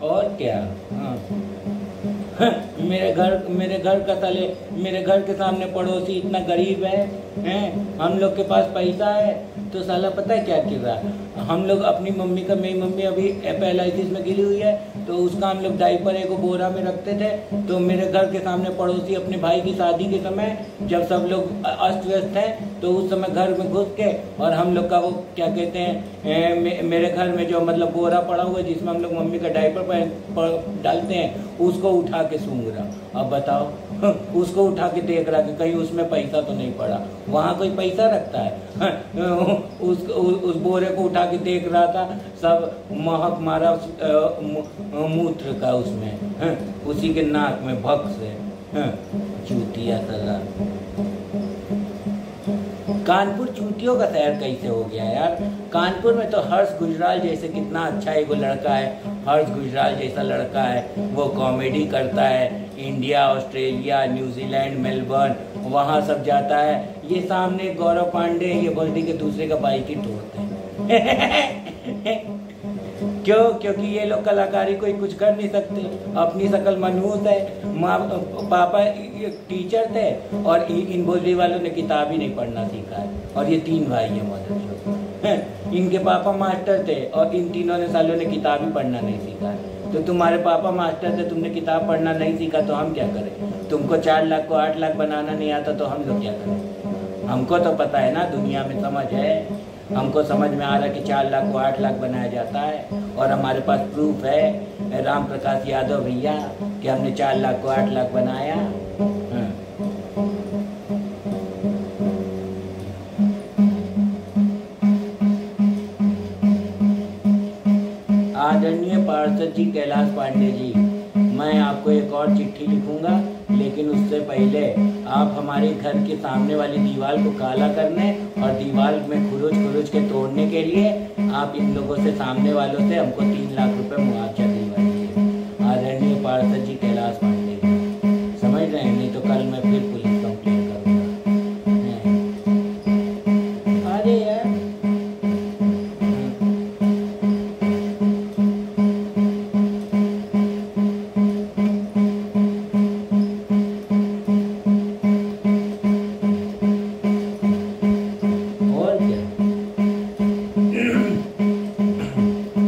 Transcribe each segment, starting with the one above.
और क्या। हाँ। मेरे घर के सामने पड़ोसी इतना गरीब है, हैं? हम लोग के पास पैसा है तो साला पता है क्या कर रहा। हम लोग अपनी मम्मी का, मेरी मम्मी अभी पैरालिसिस में गिरी हुई है तो उसका हम लोग डायपर एक बोरा में रखते थे। तो मेरे घर के सामने पड़ोसी अपने भाई की शादी के समय जब सब लोग अस्त व्यस्त हैं तो उस समय घर में घुस के और हम लोग का वो क्या कहते हैं, मेरे घर में जो मतलब बोरा पड़ा हुआ है जिसमें हम लोग मम्मी का डायपर डालते हैं उसको उठा के सूंघ रहा। अब बताओ उसको उठा के देख रहा कि कहीं उसमें पैसा तो नहीं पड़ा। वहाँ कोई पैसा रखता है? उस बोरे को उठा के देख रहा था, सब महक मारा मूत्र का उसमें, उसी के नाक में भक से। चूतिया साला। कानपुर चूतियों का शहर कैसे हो गया यार। कानपुर में तो हर्ष गुजराल जैसे कितना अच्छा एगो लड़का है, हर्ष गुजराल जैसा लड़का है, वो कॉमेडी करता है, इंडिया, ऑस्ट्रेलिया, न्यूजीलैंड, मेलबर्न वहाँ सब जाता है। ये सामने गौरव पांडे ये बोलते कि दूसरे का बाइक ही तोड़ते हैं। क्यों? क्योंकि ये लोग कलाकारी कोई कुछ कर नहीं सकते, अपनी शकल मनहूस है। माँ पापा टीचर थे और इन बोली वालों ने किताब ही नहीं पढ़ना सीखा है। और ये 3 भाई हैं मदर, इनके पापा मास्टर थे और इन तीनों ने सालों ने किताब ही पढ़ना नहीं सीखा है। तो तुम्हारे पापा मास्टर थे, तुमने किताब पढ़ना नहीं सीखा तो हम क्या करें? तुमको 4 लाख को 8 लाख बनाना नहीं आता तो हम लोग क्या करें? हमको तो पता है ना, दुनिया में समझ है, हमको समझ में आ रहा है कि 4 लाख को 8 लाख बनाया जाता है। और हमारे पास प्रूफ है राम प्रकाश यादव भैया कि हमने 4 लाख को 8 लाख बनाया। आदरणीय पार्षद जी कैलाश पांडे जी, मैं आपको एक और चिट्ठी लिखूंगा, लेकिन उससे पहले आप हमारे घर के सामने वाली दीवार को काला करने और दीवार में खुरुच के तोड़ने के लिए आप इन लोगों से, सामने वालों से हमको 3 लाख रुपए मुआवजा दिलवाइए। आदरणीय पार्षद जी कैलाश पांडे, समझ रहे हैं? नहीं तो कल मैं फिर पुलिस कंप्लेन करूँगा। अरे यार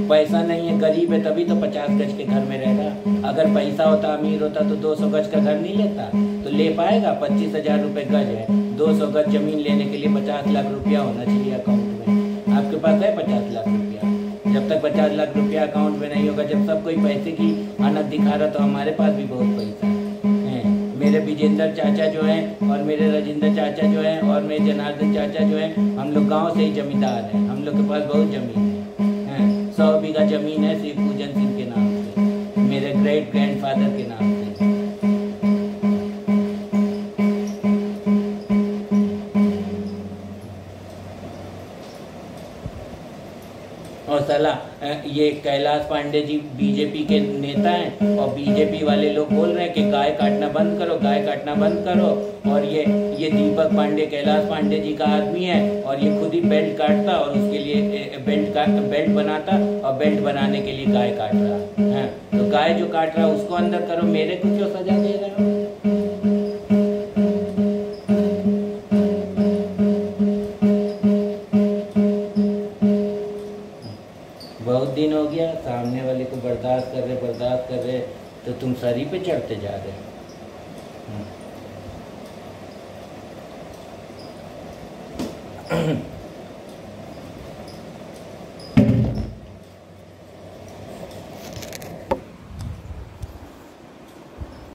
पैसा नहीं है, गरीब है, तभी तो 50 गज के घर में रह रहा। अगर पैसा होता, अमीर होता तो 200 गज का घर नहीं लेता, तो ले पाएगा? 25,000 रुपये गज है। 200 गज जमीन लेने के लिए 50 लाख रुपया होना चाहिए अकाउंट में। आपके पास है 50 लाख रुपया? जब तक 50 लाख रुपया अकाउंट में नहीं होगा, जब सब कोई पैसे की आनत दिखा रहा, तो हमारे पास भी बहुत पैसा है। मेरे विजेंद्र चाचा जो हैं और मेरे राजेंद्र चाचा जो हैं और मेरे जनार्दन चाचा जो हैं, हम लोग गाँव से ही जमींदार हैं। हम लोग के पास बहुत जमीन है, 100 बीघा जमीन है श्री पूजन सिंह के नाम से, मेरे ग्रेट ग्रैंडफादर के नाम से। और साला ये कैलाश पांडे जी बीजेपी के नेता हैं और बीजेपी वाले लोग बोल रहे हैं कि गाय काटना बंद करो, गाय काटना बंद करो। और ये दीपक पांडे कैलाश पांडे जी का आदमी है और ये खुद ही बेल्ट काटता और उसके लिए बेल्ट बनाता और बेल्ट बनाने के लिए गाय काट रहा है। तो गाय जो काट रहा उसको अंदर करो, मेरे को क्यों सजा दे रहे हो? बहुत दिन हो गया, सामने वाले को बर्दाश्त कर रहे तो तुम सरी पे चढ़ते जा रहे हो।